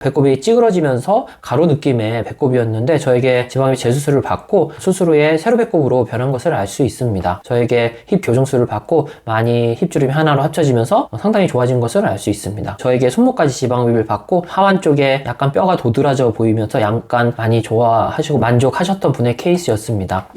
배꼽이 찌그러지면서 가로 느낌의 배꼽이었는데 저에게 지방흡입 재수술을 받고 수술 후에 세로 배꼽으로 변한 것을 알 수 있습니다. 저에게 힙 교정술을 받고 많이 힙주름이 하나로 합쳐지면서 상당히 좋아진 것을 알 수 있습니다. 저에게 손목까지 지방흡입을 받고 하완 쪽에 약간 뼈가 도드라져 보이면서 약간 많이 좋아하시고 만족하셨던 분의 케이스였습니다.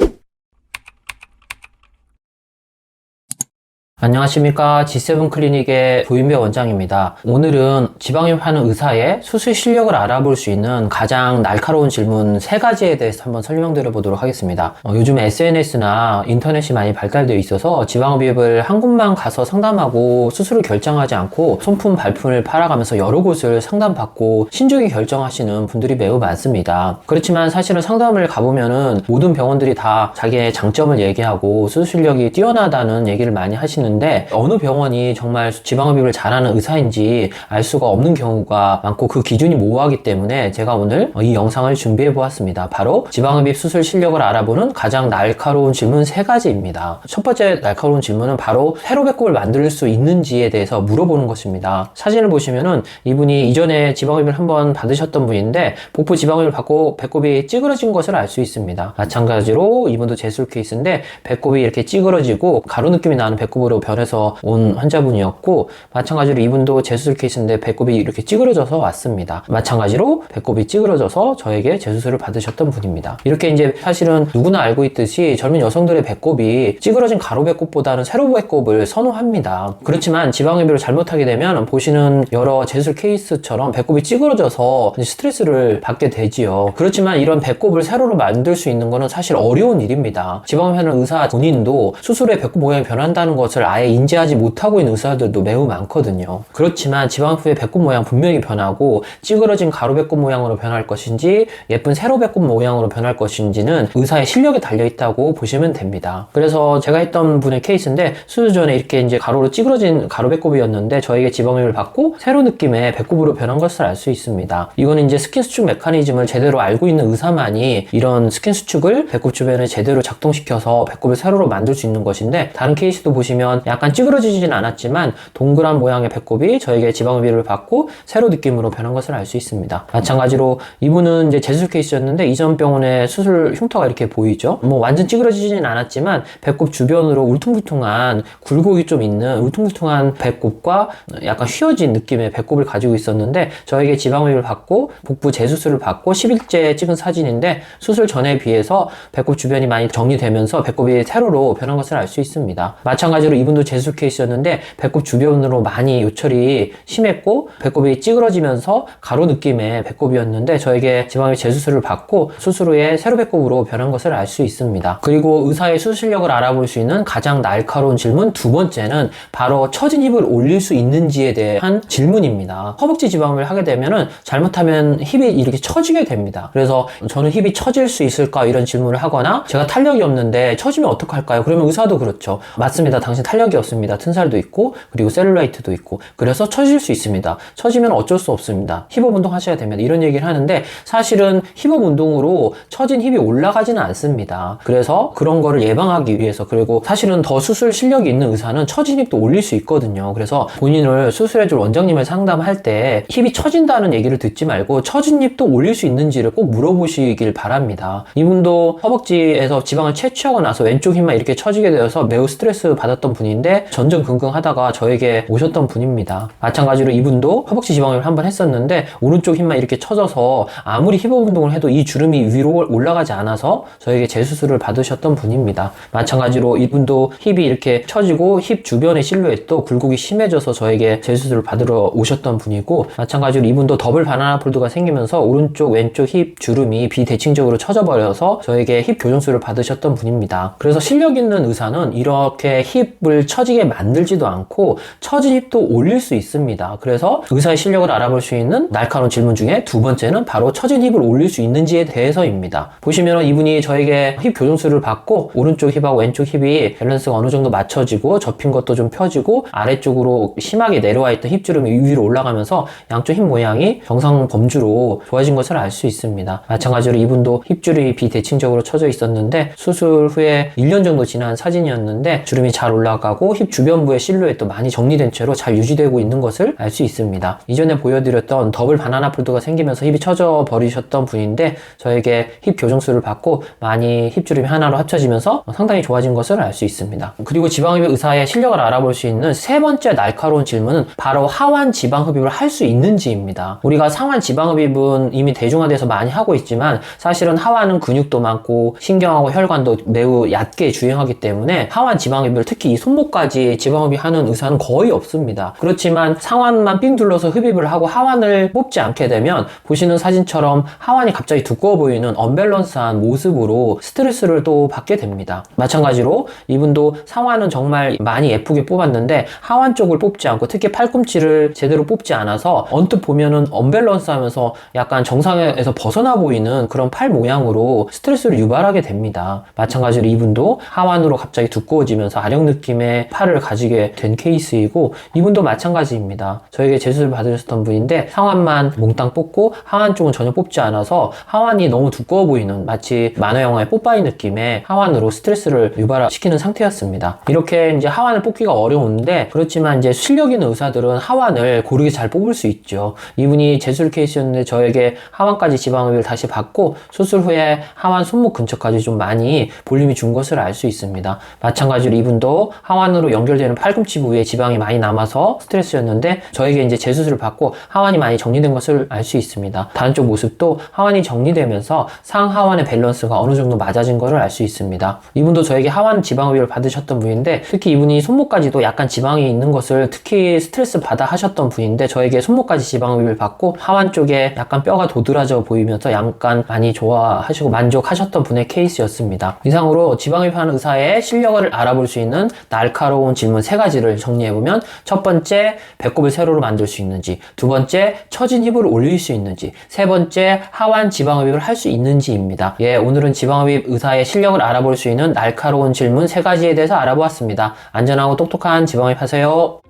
안녕하십니까, G7 클리닉의 조인배 원장입니다. 오늘은 지방흡입하는 의사의 수술 실력을 알아볼 수 있는 가장 날카로운 질문 3가지에 대해서 한번 설명드려 보도록 하겠습니다. 요즘 SNS나 인터넷이 많이 발달되어 있어서 지방흡입을 한 곳만 가서 상담하고 수술을 결정하지 않고 손품 발품을 팔아가면서 여러 곳을 상담받고 신중히 결정하시는 분들이 매우 많습니다. 그렇지만 사실은 상담을 가보면은 모든 병원들이 다 자기의 장점을 얘기하고 수술 실력이 뛰어나다는 얘기를 많이 하시는 어느 병원이 정말 지방흡입을 잘하는 의사인지 알 수가 없는 경우가 많고 그 기준이 모호하기 때문에 제가 오늘 이 영상을 준비해 보았습니다. 바로 지방흡입 수술 실력을 알아보는 가장 날카로운 질문 3가지입니다. 첫 번째 날카로운 질문은 바로 세로 배꼽을 만들 수 있는지에 대해서 물어보는 것입니다. 사진을 보시면은 이분이 이전에 지방흡입을 한번 받으셨던 분인데 복부 지방흡입을 받고 배꼽이 찌그러진 것을 알 수 있습니다. 마찬가지로 이분도 재술 케이스인데 배꼽이 이렇게 찌그러지고 가로 느낌이 나는 배꼽으로 변해서 온 환자분이었고, 마찬가지로 이분도 재수술 케이스인데 배꼽이 이렇게 찌그러져서 왔습니다. 마찬가지로 배꼽이 찌그러져서 저에게 재수술을 받으셨던 분입니다. 이렇게 이제 사실은 누구나 알고 있듯이 젊은 여성들의 배꼽이 찌그러진 가로 배꼽보다는 세로 배꼽을 선호합니다. 그렇지만 지방흡입을 잘못하게 되면 보시는 여러 재수술 케이스처럼 배꼽이 찌그러져서 스트레스를 받게 되지요. 그렇지만 이런 배꼽을 세로로 만들 수 있는 것은 사실 어려운 일입니다. 지방흡입하는 의사 본인도 수술에 배꼽 모양이 변한다는 것을 아예 인지하지 못하고 있는 의사들도 매우 많거든요. 그렇지만 지방흡입 후에 배꼽 모양 분명히 변하고 찌그러진 가로 배꼽 모양으로 변할 것인지 예쁜 세로 배꼽 모양으로 변할 것인지는 의사의 실력에 달려있다고 보시면 됩니다. 그래서 제가 했던 분의 케이스인데 수술 전에 이렇게 이제 가로로 찌그러진 가로 배꼽이었는데 저에게 지방흡입을 받고 세로 느낌의 배꼽으로 변한 것을 알 수 있습니다. 이거는 이제 스킨 수축 메커니즘을 제대로 알고 있는 의사만이 이런 스킨 수축을 배꼽 주변에 제대로 작동시켜서 배꼽을 세로로 만들 수 있는 것인데, 다른 케이스도 보시면 약간 찌그러지진 않았지만 동그란 모양의 배꼽이 저에게 지방흡입을 받고 세로 느낌으로 변한 것을 알 수 있습니다. 마찬가지로 이분은 이제 재수술 케이스였는데 이전 병원의 수술 흉터가 이렇게 보이죠. 뭐 완전 찌그러지진 않았지만 배꼽 주변으로 울퉁불퉁한 굴곡이 좀 있는 울퉁불퉁한 배꼽과 약간 휘어진 느낌의 배꼽을 가지고 있었는데 저에게 지방흡입을 받고 복부 재수술을 받고 10일째 찍은 사진인데 수술 전에 비해서 배꼽 주변이 많이 정리되면서 배꼽이 세로로 변한 것을 알 수 있습니다. 마찬가지로 이분도 재수술 케이스였는데 배꼽 주변으로 많이 요철이 심했고 배꼽이 찌그러지면서 가로 느낌의 배꼽이었는데 저에게 지방흡입 재수술을 받고 수술 후에 세로 배꼽으로 변한 것을 알 수 있습니다. 그리고 의사의 수술 실력을 알아볼 수 있는 가장 날카로운 질문 2번째는 바로 처진 힙을 올릴 수 있는지에 대한 질문입니다. 허벅지 지방흡입을 하게 되면은 잘못하면 힙이 이렇게 처지게 됩니다. 그래서 저는 힙이 처질 수 있을까 이런 질문을 하거나 제가 탄력이 없는데 처지면 어떡할까요? 그러면 의사도 그렇죠. 맞습니다. 당신 탄력이 없습니다. 튼살도 있고 그리고 셀룰라이트도 있고 그래서 처질 수 있습니다. 처지면 어쩔 수 없습니다. 힙업 운동 하셔야 됩니다. 이런 얘기를 하는데 사실은 힙업 운동으로 처진 힙이 올라가지는 않습니다. 그래서 그런 거를 예방하기 위해서, 그리고 사실은 더 수술 실력이 있는 의사는 처진 힙도 올릴 수 있거든요. 그래서 본인을 수술해줄 원장님을 상담할 때 힙이 처진다는 얘기를 듣지 말고 처진 힙도 올릴 수 있는지를 꼭 물어보시길 바랍니다. 이분도 허벅지에서 지방을 채취하고 나서 왼쪽 힙만 이렇게 처지게 되어서 매우 스트레스 받았던 분인데 전전긍긍 하다가 저에게 오셨던 분입니다. 마찬가지로 이분도 허벅지 지방흡입을 한번 했었는데 오른쪽 힙만 이렇게 처져서 아무리 힙업 운동을 해도 이 주름이 위로 올라가지 않아서 저에게 재수술을 받으셨던 분입니다. 마찬가지로 이분도 힙이 이렇게 처지고 힙 주변의 실루엣도 굴곡이 심해져서 저에게 재수술을 받으러 오셨던 분이고, 마찬가지로 이분도 더블 바나나 폴드가 생기면서 오른쪽 왼쪽 힙 주름이 비대칭적으로 처져버려서 저에게 힙 교정술을 받으셨던 분입니다. 그래서 실력 있는 의사는 이렇게 힙을 처지게 만들지도 않고 처진 힙도 올릴 수 있습니다. 그래서 의사의 실력을 알아볼 수 있는 날카로운 질문 중에 2번째는 바로 처진 힙을 올릴 수 있는지에 대해서입니다. 보시면 이분이 저에게 힙 교정술을 받고 오른쪽 힙하고 왼쪽 힙이 밸런스가 어느 정도 맞춰지고 접힌 것도 좀 펴지고 아래쪽으로 심하게 내려와 있던 힙주름이 위로 올라가면서 양쪽 힙 모양이 정상 범주로 좋아진 것을 알 수 있습니다. 마찬가지로 이분도 힙주름이 비대칭적으로 처져 있었는데 수술 후에 1년 정도 지난 사진이었는데 주름이 잘 올라가 나가고 힙 주변부의 실루엣도 많이 정리된 채로 잘 유지되고 있는 것을 알 수 있습니다. 이전에 보여드렸던 더블 바나나 폴드가 생기면서 힙이 처져 버리셨던 분인데 저에게 힙 교정술을 받고 많이 힙주름이 하나로 합쳐지면서 상당히 좋아진 것을 알 수 있습니다. 그리고 지방흡입 의사의 실력을 알아볼 수 있는 세 번째 날카로운 질문은 바로 하완 지방흡입을 할 수 있는지입니다. 우리가 상완 지방흡입은 이미 대중화돼서 많이 하고 있지만 사실은 하완은 근육도 많고 신경하고 혈관도 매우 얕게 주행하기 때문에 하완 지방흡입을 특히 이 손목까지 지방흡입하는 의사는 거의 없습니다. 그렇지만 상완만 삥 둘러서 흡입을 하고 하완을 뽑지 않게 되면 보시는 사진처럼 하완이 갑자기 두꺼워 보이는 언밸런스한 모습으로 스트레스를 또 받게 됩니다. 마찬가지로 이분도 상완은 정말 많이 예쁘게 뽑았는데 하완 쪽을 뽑지 않고 특히 팔꿈치를 제대로 뽑지 않아서 언뜻 보면은 언밸런스 하면서 약간 정상에서 벗어나 보이는 그런 팔 모양으로 스트레스를 유발하게 됩니다. 마찬가지로 이분도 하완으로 갑자기 두꺼워지면서 아령 느낌의 팔을 가지게 된 케이스이고 이분도 마찬가지입니다. 저에게 재수술 받으셨던 분인데 상완만 몽땅 뽑고 하완 쪽은 전혀 뽑지 않아서 하완이 너무 두꺼워 보이는 마치 만화 영화의 뽀빠이 느낌의 하완으로 스트레스를 유발시키는 상태였습니다. 이렇게 이제 하완을 뽑기가 어려운데 그렇지만 이제 실력 있는 의사들은 하완을 고르게 잘 뽑을 수 있죠. 이분이 재수술 케이스였는데 저에게 하완까지 지방흡입을 다시 받고 수술 후에 하완 손목 근처까지 좀 많이 볼륨이 준 것을 알 수 있습니다. 마찬가지로 이분도 하완으로 연결되는 팔꿈치 부위에 지방이 많이 남아서 스트레스였는데 저에게 이제 재수술을 받고 하완이 많이 정리된 것을 알 수 있습니다. 다른 쪽 모습도 하완이 정리되면서 상하완의 밸런스가 어느 정도 맞아진 것을 알 수 있습니다. 이분도 저에게 하완 지방흡입을 받으셨던 분인데 특히 이분이 손목까지도 약간 지방이 있는 것을 특히 스트레스 받아 하셨던 분인데 저에게 손목까지 지방흡입을 받고 하완 쪽에 약간 뼈가 도드라져 보이면서 약간 많이 좋아하시고 만족하셨던 분의 케이스였습니다. 이상으로 지방흡입하는 의사의 실력을 알아볼 수 있는 날카로운 질문 3가지를 정리해보면 첫 번째, 배꼽을 세로로 만들 수 있는지, 두 번째, 처진 힙을 올릴 수 있는지, 세 번째, 하완 지방흡입을 할 수 있는지입니다. 예, 오늘은 지방흡입 의사의 실력을 알아볼 수 있는 날카로운 질문 3가지에 대해서 알아보았습니다. 안전하고 똑똑한 지방흡입 하세요.